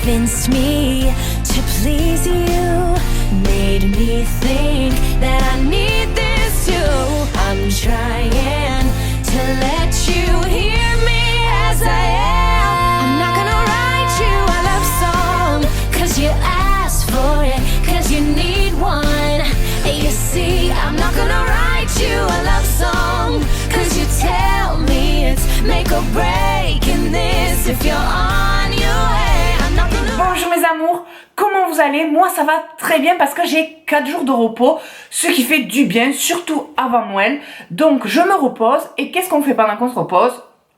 convinced me to please you, made me think that I need this too. I'm trying to let you hear me as I am. I'm not gonna write you a love song, cause you asked for it, cause you need one. You see, I'm not gonna write you a love song, cause you tell me it's make or break in this. If you're on your way, I'm not gonna... Bonjour mes amours, comment vous allez? Moi ça va très bien parce que j'ai 4 jours de repos, ce qui fait du bien, surtout avant Noël. Donc je me repose, et qu'est-ce qu'on fait pendant qu'on se repose?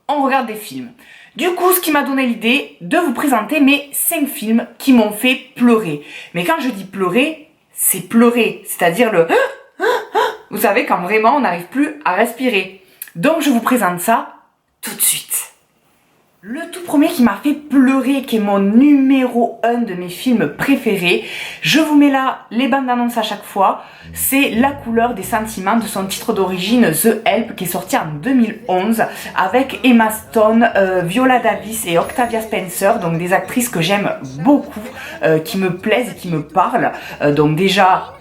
On regarde des films. Du coup, ce qui m'a donné l'idée de vous présenter mes 5 films qui m'ont fait pleurer. Mais quand je dis pleurer, c'est pleurer, c'est-à-dire le... Vous savez, quand vraiment on n'arrive plus à respirer. Donc je vous présente ça tout de suite. Le tout premier qui m'a fait pleurer, qui est mon numéro 1 de mes films préférés, je vous mets là les bandes annonces à chaque fois, c'est La couleur des sentiments, de son titre d'origine The Help, qui est sorti en 2011 avec Emma Stone, Viola Davis et Octavia Spencer, donc des actrices que j'aime beaucoup, qui me plaisent et qui me parlent. Donc déjà,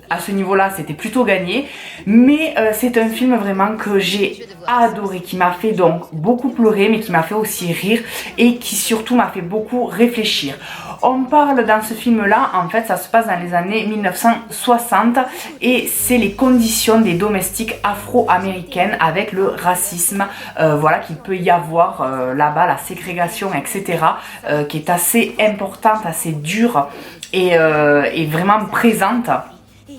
à ce niveau-là, c'était plutôt gagné, mais c'est un film vraiment que j'ai adoré, qui m'a fait donc beaucoup pleurer, mais qui m'a fait aussi rire et qui surtout m'a fait beaucoup réfléchir. On parle dans ce film-là, en fait, ça se passe dans les années 1960 et c'est les conditions des domestiques afro-américaines avec le racisme, voilà, qu'il peut y avoir là-bas, la ségrégation, etc., qui est assez importante, assez dure et vraiment présente,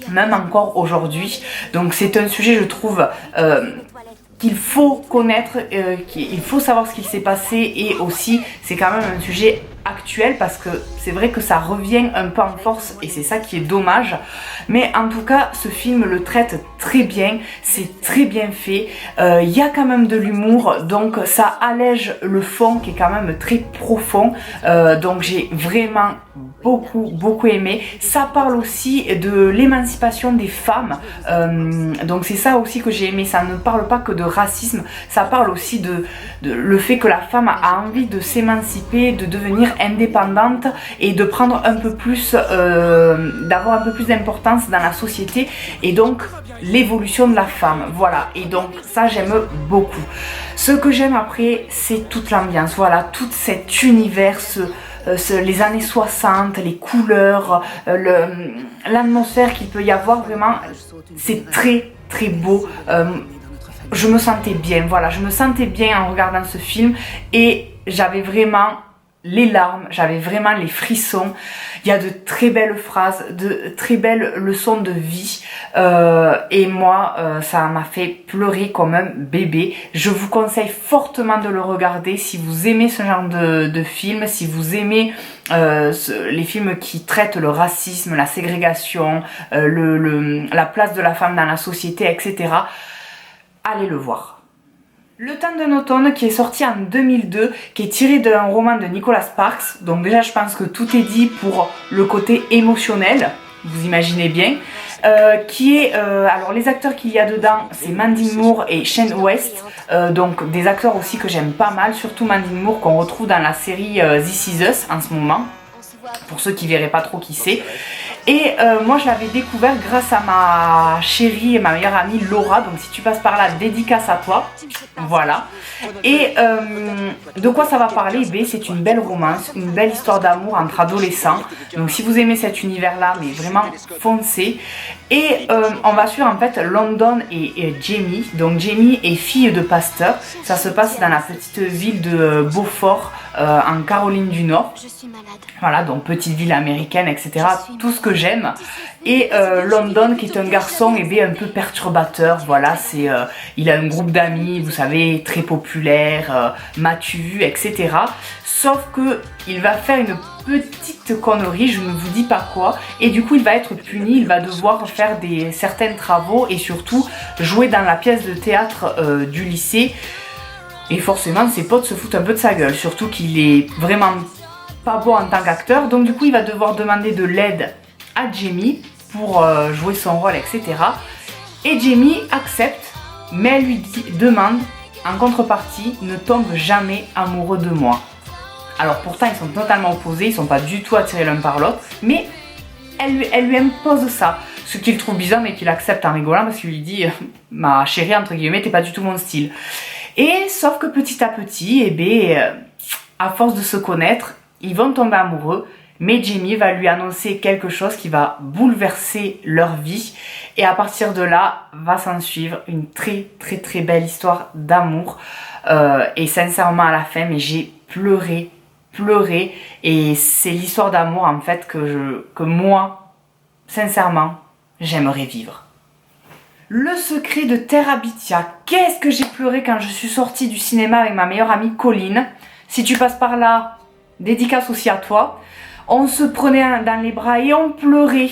même encore aujourd'hui. Donc c'est un sujet, je trouve, qu'il faut connaître, qu'il faut savoir ce qu'il s'est passé, et aussi c'est quand même un sujet actuel parce que c'est vrai que ça revient un peu en force et c'est ça qui est dommage. Mais en tout cas, ce film le traite très bien, c'est très bien fait, il y a quand même de l'humour, donc ça allège le fond qui est quand même très profond, donc j'ai vraiment beaucoup aimé. Ça parle aussi de l'émancipation des femmes, donc c'est ça aussi que j'ai aimé. Ça ne parle pas que de racisme, ça parle aussi de le fait que la femme a envie de s'émanciper, de devenir indépendante et de prendre un peu plus, d'avoir un peu plus d'importance dans la société, et donc l'évolution de la femme, voilà. Et donc ça j'aime beaucoup. Ce que j'aime après, c'est toute l'ambiance, voilà, tout cet univers, les années 60, les couleurs, l'atmosphère qu'il peut y avoir, vraiment c'est très beau. Je me sentais bien, voilà, je me sentais bien en regardant ce film, et j'avais vraiment les larmes, j'avais vraiment les frissons. Il y a de très belles phrases, de très belles leçons de vie, et moi ça m'a fait pleurer comme un bébé. Je vous conseille fortement de le regarder si vous aimez ce genre de film, si vous aimez les films qui traitent le racisme, la ségrégation, la place de la femme dans la société, etc. Allez le voir. Le temps d'un automne, qui est sorti en 2002, qui est tiré d'un roman de Nicholas Sparks. Donc déjà je pense que tout est dit pour le côté émotionnel, vous imaginez bien. Alors les acteurs qu'il y a dedans, c'est Mandy Moore et Shane West, donc des acteurs aussi que j'aime pas mal, surtout Mandy Moore qu'on retrouve dans la série This Is Us en ce moment, pour ceux qui verraient pas trop qui c'est. Et moi je l'avais découvert grâce à ma chérie et ma meilleure amie Laura, donc si tu passes par là, dédicace à toi, voilà. Et de quoi ça va parler? C'est une belle romance, une belle histoire d'amour entre adolescents, donc si vous aimez cet univers là, mais vraiment foncez. Et on va suivre en fait London et Jamie. Donc Jamie est fille de pasteur, ça se passe dans la petite ville de Beaufort, en Caroline du Nord. Voilà, donc petite ville américaine, etc. Tout ce que j'aime. Et London, qui est un garçon un peu perturbateur. Voilà, il a un groupe d'amis, vous savez, très populaire, m'as-tu vu, etc. Sauf que il va faire une petite connerie, je ne vous dis pas quoi, et du coup il va être puni, il va devoir faire certains travaux et surtout jouer dans la pièce de théâtre du lycée. Et forcément ses potes se foutent un peu de sa gueule, surtout qu'il est vraiment pas bon en tant qu'acteur, donc du coup il va devoir demander de l'aide à Jamie pour jouer son rôle, etc. Et Jamie accepte, mais elle lui demande en contrepartie, ne tombe jamais amoureux de moi. Alors pourtant ils sont totalement opposés, ils sont pas du tout attirés l'un par l'autre, mais elle lui impose ça. Ce qu'il trouve bizarre mais qu'il accepte en rigolant parce qu'il lui dit ma chérie entre guillemets t'es pas du tout mon style. Et sauf que petit à petit, à force de se connaître, ils vont tomber amoureux. Mais Jamie va lui annoncer quelque chose qui va bouleverser leur vie. Et à partir de là, va s'en suivre une très très très belle histoire d'amour. Et sincèrement à la fin, mais j'ai pleuré. Et c'est l'histoire d'amour en fait que moi, sincèrement, j'aimerais vivre. Le secret de Terabithia. Qu'est-ce que j'ai pleuré quand je suis sortie du cinéma avec ma meilleure amie Colline. Si tu passes par là, dédicace aussi à toi. On se prenait dans les bras et on pleurait.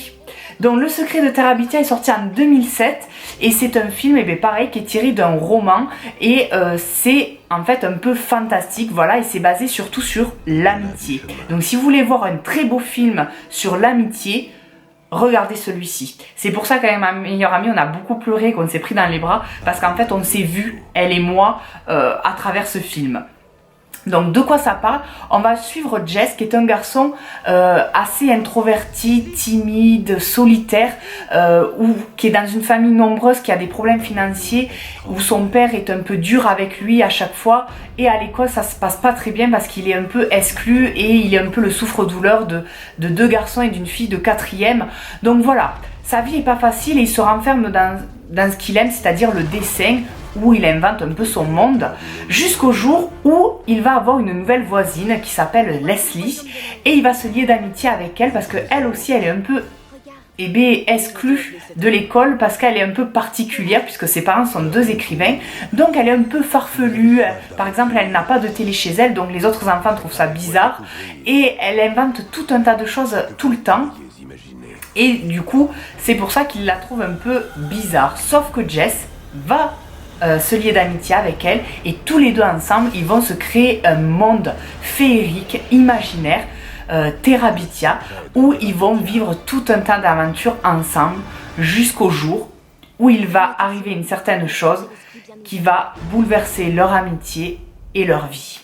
Donc Le secret de Terabithia est sorti en 2007 et c'est un film pareil qui est tiré d'un roman et c'est en fait un peu fantastique, voilà, et c'est basé surtout sur l'amitié. Donc si vous voulez voir un très beau film sur l'amitié, regardez celui-ci. C'est pour ça qu'avec ma meilleure amie on a beaucoup pleuré, qu'on s'est pris dans les bras parce qu'en fait on s'est vus, elle et moi, à travers ce film. Donc de quoi ça parle? On va suivre Jess qui est un garçon assez introverti, timide, solitaire, qui est dans une famille nombreuse, qui a des problèmes financiers, où son père est un peu dur avec lui à chaque fois, et à l'école ça se passe pas très bien parce qu'il est un peu exclu et il est un peu le souffre-douleur de deux garçons et d'une fille de 4e. Donc voilà, sa vie est pas facile et il se renferme dans ce qu'il aime, c'est-à-dire le dessin, où il invente un peu son monde, jusqu'au jour où il va avoir une nouvelle voisine qui s'appelle Leslie, et il va se lier d'amitié avec elle parce qu'elle aussi elle est un peu exclue de l'école parce qu'elle est un peu particulière puisque ses parents sont 2 écrivains, donc elle est un peu farfelue. Par exemple, elle n'a pas de télé chez elle, donc les autres enfants trouvent ça bizarre et elle invente tout un tas de choses tout le temps. Et du coup, c'est pour ça qu'il la trouve un peu bizarre. Sauf que Jess va se lier d'amitié avec elle et tous les deux ensemble, ils vont se créer un monde féerique, imaginaire, Terabithia, où ils vont vivre tout un tas d'aventures ensemble jusqu'au jour où il va arriver une certaine chose qui va bouleverser leur amitié et leur vie.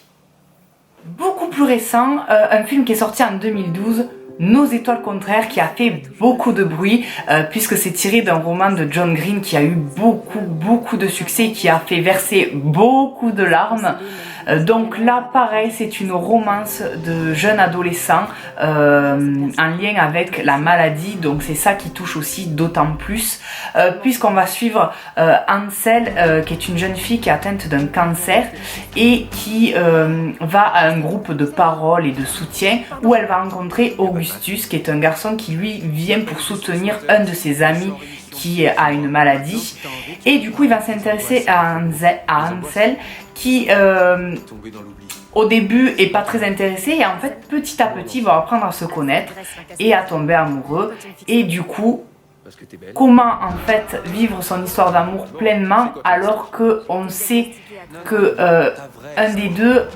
Beaucoup plus récent, un film qui est sorti en 2012, Nos étoiles contraires, qui a fait beaucoup de bruit puisque c'est tiré d'un roman de John Green qui a eu beaucoup de succès, qui a fait verser beaucoup de larmes. Donc là pareil, c'est une romance de jeunes adolescents en lien avec la maladie, donc c'est ça qui touche aussi d'autant plus puisqu'on va suivre Ansel qui est une jeune fille qui est atteinte d'un cancer et qui va à un groupe de parole et de soutien où elle va rencontrer Augustus qui est un garçon qui lui vient pour soutenir un de ses amis qui a une maladie, et du coup il va s'intéresser à Ansel qui au début est pas très intéressé et en fait petit à petit va apprendre à se connaître et à tomber amoureux, et du coup comment en fait vivre son histoire d'amour pleinement alors qu'on sait que un des deux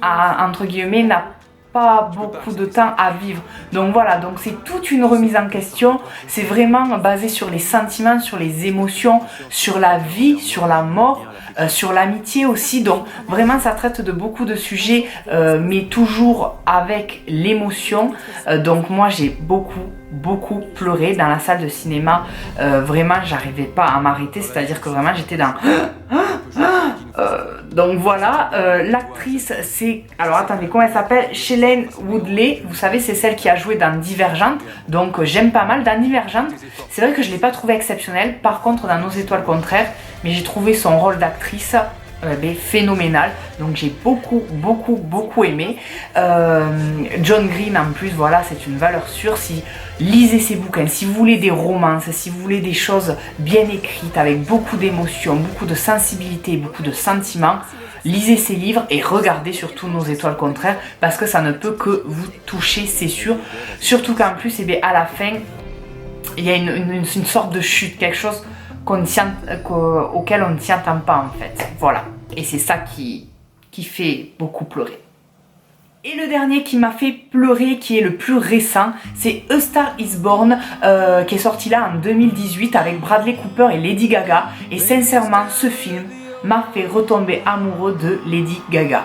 a, entre guillemets, n'a pas beaucoup de temps à vivre. Donc voilà, donc c'est toute une remise en question, c'est vraiment basé sur les sentiments, sur les émotions, sur la vie, sur la mort, sur l'amitié aussi. Donc vraiment ça traite de beaucoup de sujets mais toujours avec l'émotion. Donc moi j'ai beaucoup pleuré dans la salle de cinéma, vraiment j'arrivais pas à m'arrêter, c'est à dire que vraiment j'étais dans donc voilà, l'actrice c'est, alors attendez, comment elle s'appelle, Shailene Woodley, vous savez c'est celle qui a joué dans Divergente, donc j'aime pas mal. Dans Divergente, c'est vrai que je l'ai pas trouvé exceptionnelle, par contre dans Nos étoiles contraires, mais j'ai trouvé son rôle d'actrice phénoménal, donc j'ai beaucoup aimé. John Green en plus, voilà, c'est une valeur sûre. Si lisez ses bouquins, si vous voulez des romances, si vous voulez des choses bien écrites avec beaucoup d'émotions, beaucoup de sensibilité, beaucoup de sentiments, lisez ses livres et regardez surtout Nos étoiles contraires parce que ça ne peut que vous toucher, c'est sûr. Surtout qu'en plus, à la fin, il y a une sorte de chute, quelque chose auquel on ne s'y attend pas en fait, voilà, et c'est ça qui fait beaucoup pleurer. Et le dernier qui m'a fait pleurer, qui est le plus récent, c'est A Star is Born, qui est sorti là en 2018 avec Bradley Cooper et Lady Gaga, et sincèrement ce film m'a fait retomber amoureux de Lady Gaga.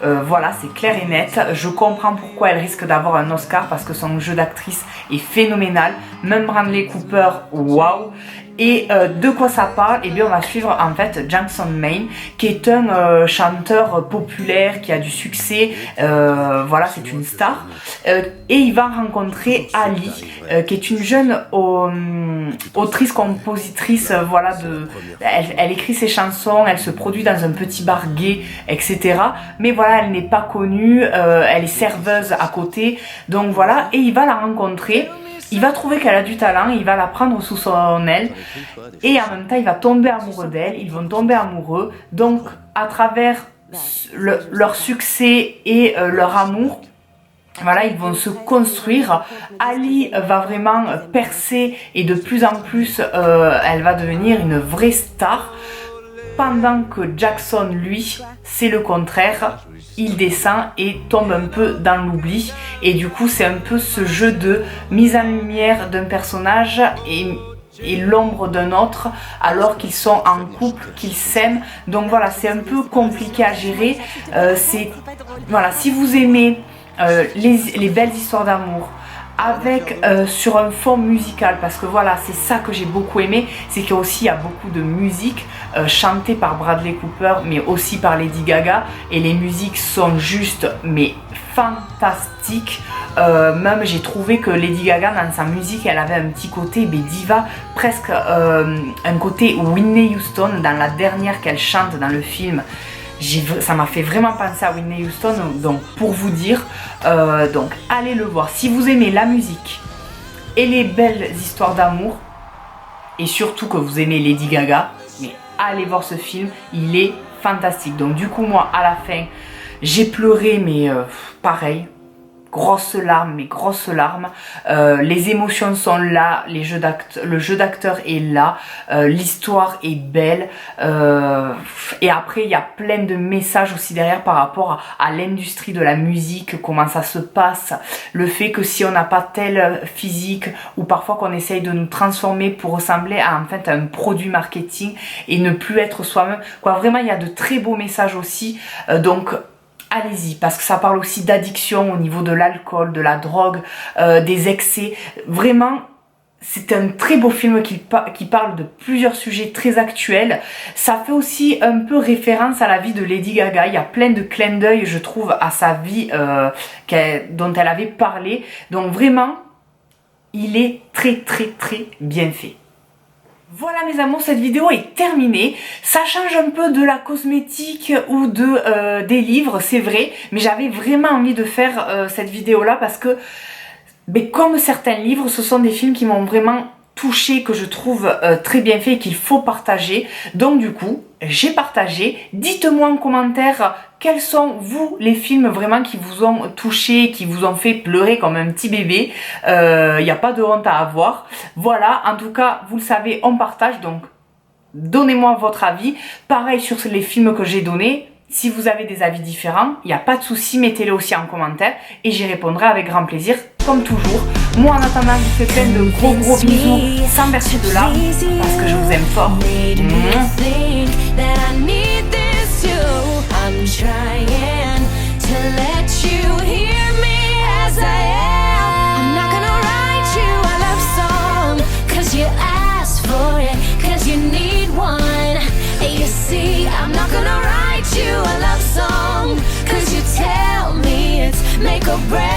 Voilà, c'est clair et net. Je comprends pourquoi elle risque d'avoir un Oscar parce que son jeu d'actrice est phénoménal. Même Bradley Cooper, waouh. Et de quoi ça parle? Eh bien, on va suivre en fait Jackson Maine, qui est un chanteur populaire, qui a du succès. Voilà, c'est une star. Et il va rencontrer Ali, qui est une jeune autrice-compositrice. Voilà, elle écrit ses chansons, elle se produit dans un petit bar gay, etc. Mais voilà, elle n'est pas connue. Elle est serveuse à côté. Donc voilà, et il va la rencontrer. Il va trouver qu'elle a du talent, il va la prendre sous son aile et en même temps il va tomber amoureux d'elle, ils vont tomber amoureux. Donc à travers leur succès et leur amour, voilà, ils vont se construire. Ali va vraiment percer et de plus en plus elle va devenir une vraie star. Pendant que Jackson, lui, c'est le contraire, il descend et tombe un peu dans l'oubli. Et du coup, c'est un peu ce jeu de mise en lumière d'un personnage et l'ombre d'un autre, alors qu'ils sont en couple, qu'ils s'aiment. Donc voilà, c'est un peu compliqué à gérer. Voilà, si vous aimez les belles histoires d'amour, avec sur un fond musical, parce que voilà, c'est ça que j'ai beaucoup aimé, c'est qu'il y a beaucoup de musique chantée par Bradley Cooper mais aussi par Lady Gaga, et les musiques sont juste mais fantastiques. Même j'ai trouvé que Lady Gaga dans sa musique, elle avait un petit côté diva, presque un côté Whitney Houston dans la dernière qu'elle chante dans le film. Ça m'a fait vraiment penser à Whitney Houston, donc pour vous dire, donc allez le voir. Si vous aimez la musique et les belles histoires d'amour, et surtout que vous aimez Lady Gaga, mais allez voir ce film, il est fantastique. Donc du coup moi à la fin, j'ai pleuré mais pareil. Grosses larmes, les émotions sont là, le jeu d'acteur est là, l'histoire est belle, et après il y a plein de messages aussi derrière par rapport à l'industrie de la musique, comment ça se passe, le fait que si on n'a pas tel physique, ou parfois qu'on essaye de nous transformer pour ressembler à, en fait, à un produit marketing et ne plus être soi-même, quoi. Vraiment il y a de très beaux messages aussi, donc allez-y, parce que ça parle aussi d'addiction au niveau de l'alcool, de la drogue, des excès. Vraiment, c'est un très beau film qui parle de plusieurs sujets très actuels. Ça fait aussi un peu référence à la vie de Lady Gaga. Il y a plein de clins d'œil, je trouve, à sa vie dont elle avait parlé. Donc vraiment, il est très bien fait. Voilà mes amours, cette vidéo est terminée. Ça change un peu de la cosmétique ou des livres, c'est vrai, mais j'avais vraiment envie de faire cette vidéo là parce que comme certains livres, ce sont des films qui m'ont vraiment touché, que je trouve très bien fait et qu'il faut partager. Donc du coup, j'ai partagé. Dites-moi en commentaire quels sont vous les films vraiment qui vous ont touché, qui vous ont fait pleurer comme un petit bébé. Il n'y a pas de honte à avoir. Voilà, en tout cas, vous le savez, on partage, donc donnez-moi votre avis. Pareil sur les films que j'ai donnés. Si vous avez des avis différents, il n'y a pas de souci, mettez-les aussi en commentaire et j'y répondrai avec grand plaisir, comme toujours. Moi en attendant, je vous fais plein de gros bisous sans verser de larmes parce que je vous aime fort. Make or break.